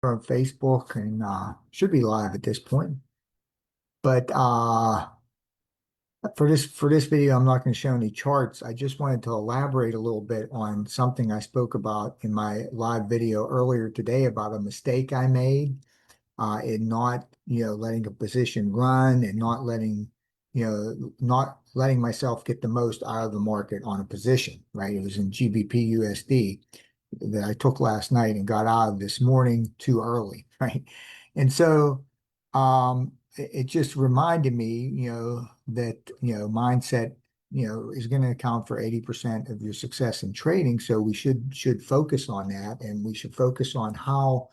on Facebook and should be live at this point. But for this video, I'm not going to show any charts. I just wanted to elaborate a little bit on something I spoke about in my live video earlier today about a mistake I made in not, letting a position run and not letting myself get the most out of the market on a position, right? It was in GBP USD that I took last night and got out of this morning too early, right? And so it just reminded me, that, mindset, is going to account for 80% of your success in trading. So we should focus on that, and we should focus on how,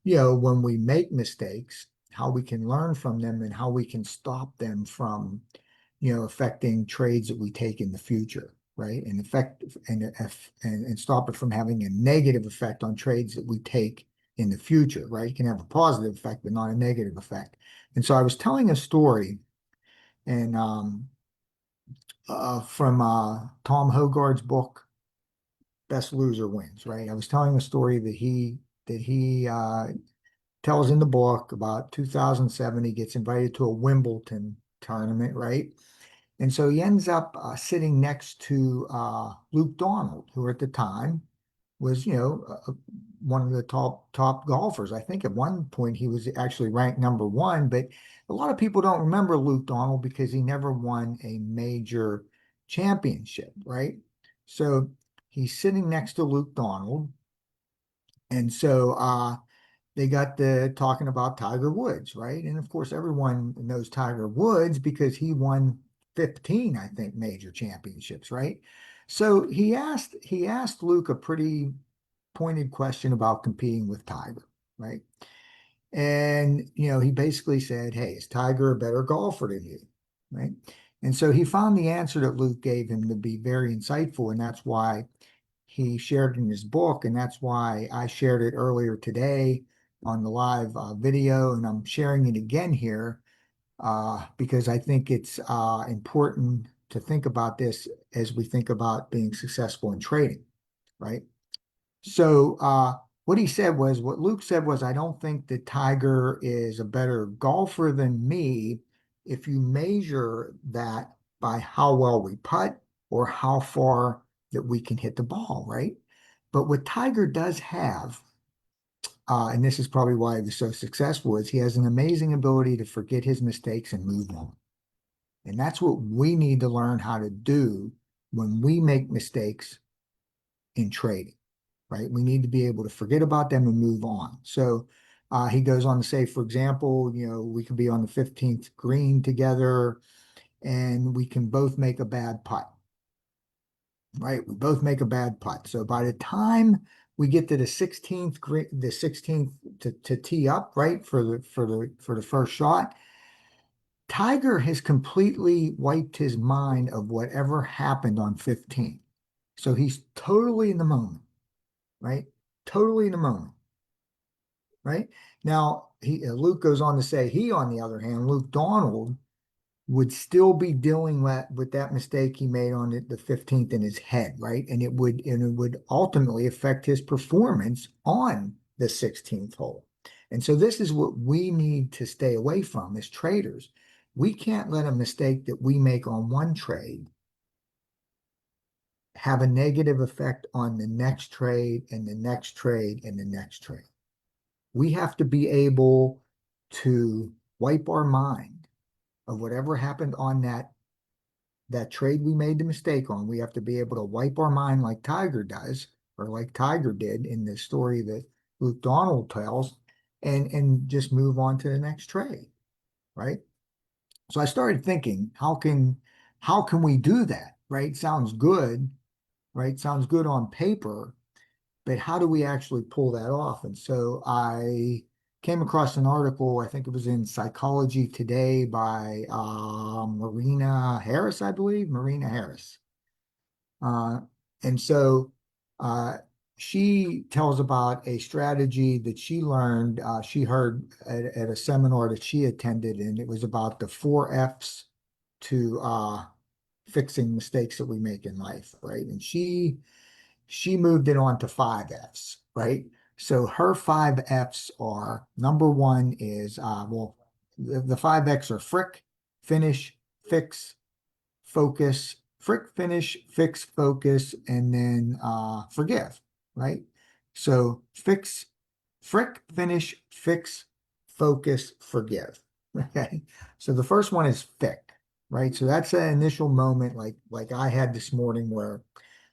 when we make mistakes, how we can learn from them and how we can stop them from, affecting trades that we take in the future, right? And stop it from having a negative effect on trades that we take in the future, right? It can have a positive effect, but not a negative effect. And so I was telling a story and from Tom Hogarth's book, Best Loser Wins, right? I was telling a story that he tells in the book about 2007. He gets invited to a Wimbledon tournament, right? And so he ends up sitting next to Luke Donald, who at the time was, one of the top golfers. I think at one point he was actually ranked number one, but a lot of people don't remember Luke Donald because he never won a major championship, right? So he's sitting next to Luke Donald, and so they got the talking about Tiger Woods, right? And of course, everyone knows Tiger Woods because he won 15, I think, major championships, right? So he asked Luke a pretty pointed question about competing with Tiger, right? And he basically said, "Hey, is Tiger a better golfer than you?" Right? And so he found the answer that Luke gave him to be very insightful, and that's why he shared in his book, and that's why I shared it earlier today on the live video, and I'm sharing it again here because I think it's important to think about this as we think about being successful in trading, right? So what Luke said was, I don't think that Tiger is a better golfer than me if you measure that by how well we putt or how far that we can hit the ball, right? But what Tiger does have, and this is probably why he was so successful, is he has an amazing ability to forget his mistakes and move on. And that's what we need to learn how to do when we make mistakes in trading, right? We need to be able to forget about them and move on. So he goes on to say, for example, we could be on the 15th green together and we can both make a bad putt, right? We both make a bad putt. So by the time we get to the 16th green, the 16th to tee up, right, for the first shot, Tiger has completely wiped his mind of whatever happened on 15. So he's totally in the moment, right? Totally in the moment, right? Now, Luke goes on to say on the other hand, Luke Donald would still be dealing with that mistake he made on the 15th in his head, right? And it would ultimately affect his performance on the 16th hole. And so this is what we need to stay away from as traders. We can't let a mistake that we make on one trade have a negative effect on the next trade and the next trade and the next trade. We have to be able to wipe our mind of whatever happened on that trade we made the mistake on. We have to be able to wipe our mind like Tiger does, or like Tiger did in the story that Luke Donald tells, and just move on to the next trade, right? So I started thinking, how can we do that, right? Sounds good, right? Sounds good on paper, but how do we actually pull that off? And so I came across an article, I think it was in Psychology Today by Marina Harris, I believe, Marina Harris. Uh, and so uh, she tells about a strategy that she learned, she heard at a seminar that she attended, and it was about the 4 F's to fixing mistakes that we make in life, right? And she moved it on to 5 F's, right? So her five F's are number one is well, the five X are frick, finish, fix, focus, frick, finish, fix, focus, and then forgive, right? So fix, frick, finish, fix, focus, forgive. Okay. So the first one is fick, right? So that's an initial moment like I had this morning where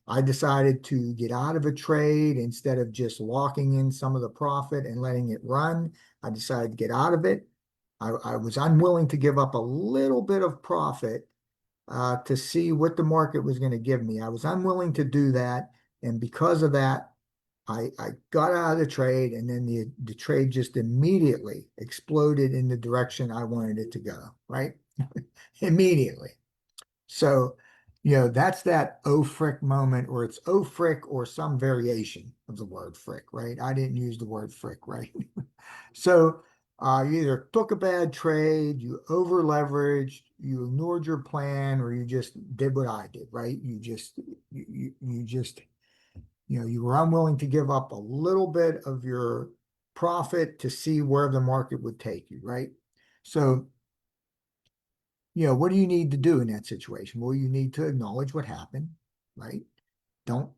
I decided to get out of a trade instead of just locking in some of the profit and letting it run. I decided to get out of it. I was unwilling to give up a little bit of profit to see what the market was going to give me. I was unwilling to do that. And because of that, I got out of the trade, and then the trade just immediately exploded in the direction I wanted it to go, right? Immediately. So, that's that oh frick moment, or it's oh frick or some variation of the word frick, right? I didn't use the word frick, right? So you either took a bad trade, you over leveraged, you ignored your plan, or you just did what I did, right? You just you were unwilling to give up a little bit of your profit to see where the market would take you, right? So what do you need to do in that situation? Well, you need to acknowledge what happened, right? Don't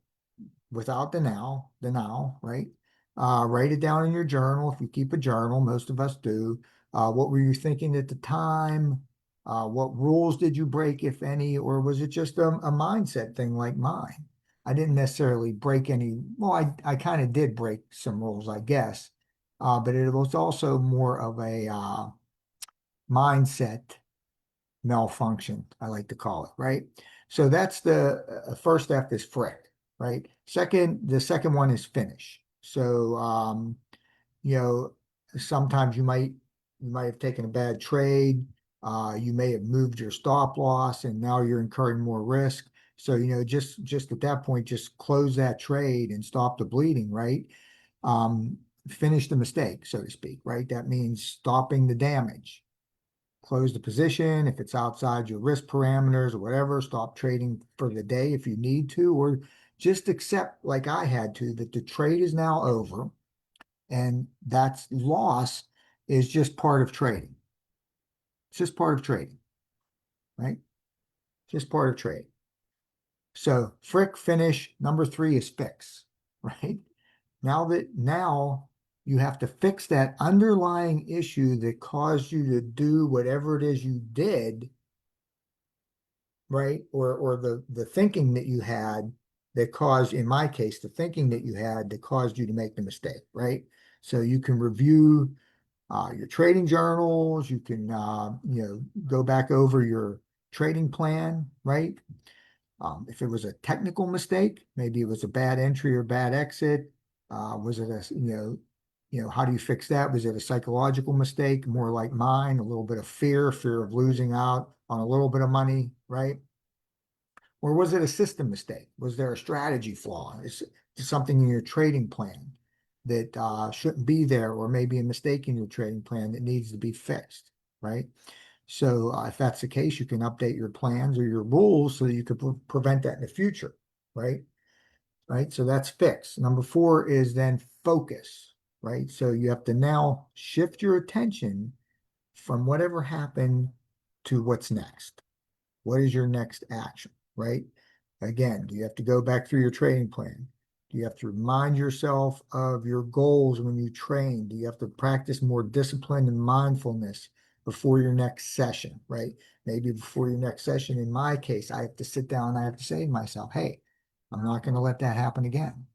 without the now, right? Write it down in your journal if you keep a journal. Most of us do. What were you thinking at the time? What rules did you break, if any, or was it just a mindset thing like mine? I didn't necessarily break any. Well, I kind of did break some rules, I guess, but it was also more of a mindset malfunction, I like to call it, right? So that's the first F is frick, right? The second one is finish. So, you know, sometimes you might have taken a bad trade. You may have moved your stop loss, and now you're incurring more risk. So, just at that point, just close that trade and stop the bleeding, right? Um, Finish the mistake, so to speak, right? That means stopping the damage. Close the position. If it's outside your risk parameters or whatever, stop trading for the day if you need to, or just accept, like I had to, that the trade is now over and that's loss is just part of trading. It's just part of trading, right? Just part of trading. So frick, finish. Number three is fix, right? Now you have to fix that underlying issue that caused you to do whatever it is you did, right? Or the thinking that you had that caused, in my case, the thinking that you had that caused you to make the mistake, right? So you can review your trading journals. You can go back over your trading plan, right? If it was a technical mistake, maybe it was a bad entry or bad exit. Was it how do you fix that? Was it a psychological mistake, more like mine, a little bit of fear of losing out on a little bit of money, right? Or was it a system mistake? Was there a strategy flaw? Is something in your trading plan that shouldn't be there, or maybe a mistake in your trading plan that needs to be fixed, right? So if that's the case, you can update your plans or your rules so that you could prevent that in the future, right? Right. So that's fixed. Number four is then focus, right? So you have to now shift your attention from whatever happened to what's next. What is your next action, right? Again, do you have to go back through your training plan? Do you have to remind yourself of your goals when you train? Do you have to practice more discipline and mindfulness before your next session, right? Maybe before your next session, in my case, I have to sit down and I have to say to myself, hey, I'm not going to let that happen again.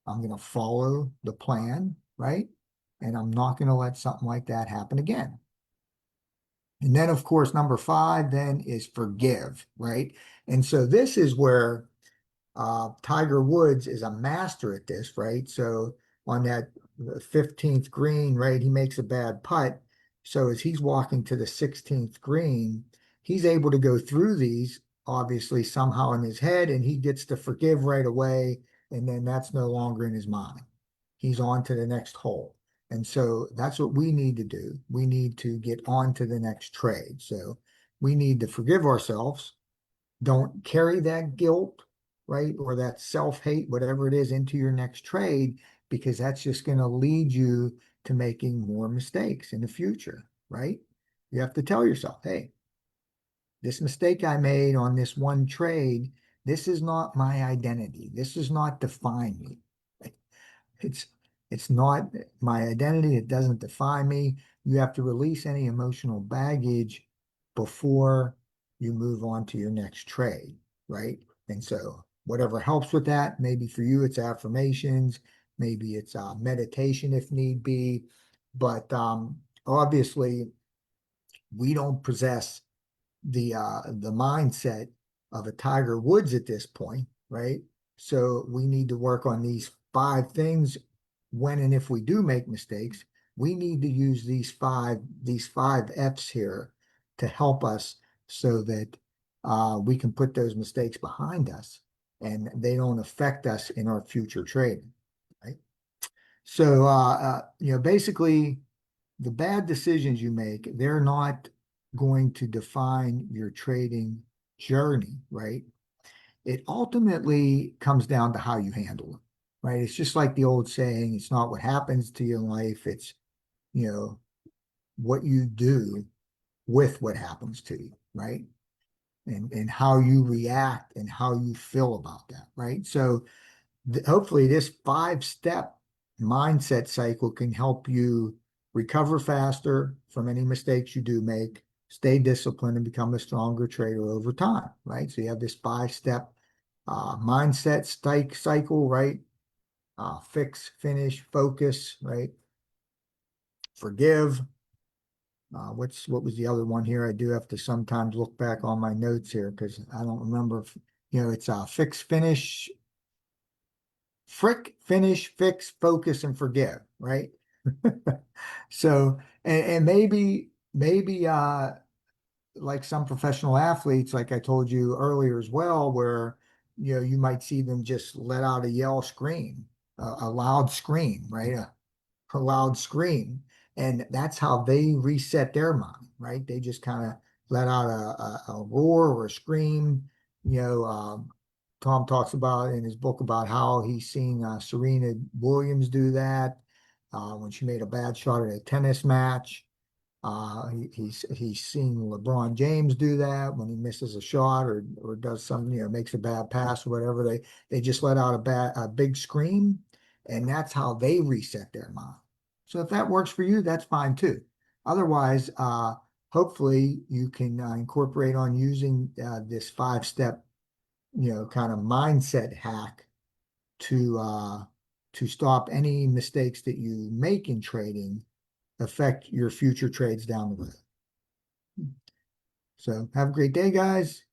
I'm going to follow the plan, right? And I'm not going to let something like that happen again. And then, of course, number five then is forgive, right? And so this is where Tiger Woods is a master at this, right? So on that 15th green, right, he makes a bad putt. So as he's walking to the 16th green, he's able to go through these, obviously, somehow in his head, and he gets to forgive right away. And then that's no longer in his mind. He's on to the next hole. And so that's what we need to do. We need to get on to the next trade. So we need to forgive ourselves. Don't carry that guilt, right? Or that self-hate, whatever it is, into your next trade. because that's just going to lead you to making more mistakes in the future, right? You have to tell yourself, hey, this mistake I made on this one trade, this is not my identity. This does not define me. It's it's not my identity. It doesn't define me. You have to release any emotional baggage before you move on to your next trade, right? And so whatever helps with that, maybe for you it's affirmations, maybe it's meditation if need be, but obviously we don't possess the mindset of a Tiger Woods at this point, right? So we need to work on these five things when and if we do make mistakes. We need to use these five F's here to help us so that we can put those mistakes behind us and they don't affect us in our future trading, right? So basically the bad decisions you make, they're not going to define your trading journey, right? It ultimately comes down to how you handle it, right? It's just like the old saying, it's not what happens to you in life, it's, you know, what you do with what happens to you, right? And how you react and how you feel about that, right? So hopefully this 5-step mindset cycle can help you recover faster from any mistakes you do make, stay disciplined, and become a stronger trader over time, right? So you have this 5-step mindset cycle, right? Fix, finish, focus, right? Forgive. What was the other one here? I do have to sometimes look back on my notes here because I don't remember if, it's fix, finish, finish, fix, focus, and forgive, right? So, and maybe like some professional athletes, like I told you earlier as well, where you might see them just let out a yell, scream, a loud scream, right? A loud scream, and that's how they reset their mind, right? They just kind of let out a roar or a scream. Tom talks about in his book about how he's seen Serena Williams do that when she made a bad shot at a tennis match. He's seen LeBron James do that when he misses a shot or does something, makes a bad pass or whatever. They just let out a big scream, and that's how they reset their mind. So if that works for you, that's fine too. Otherwise, hopefully you can incorporate on using this 5-step, kind of mindset hack to uh, to stop any mistakes that you make in trading affect your future trades down the road. So have a great day, guys.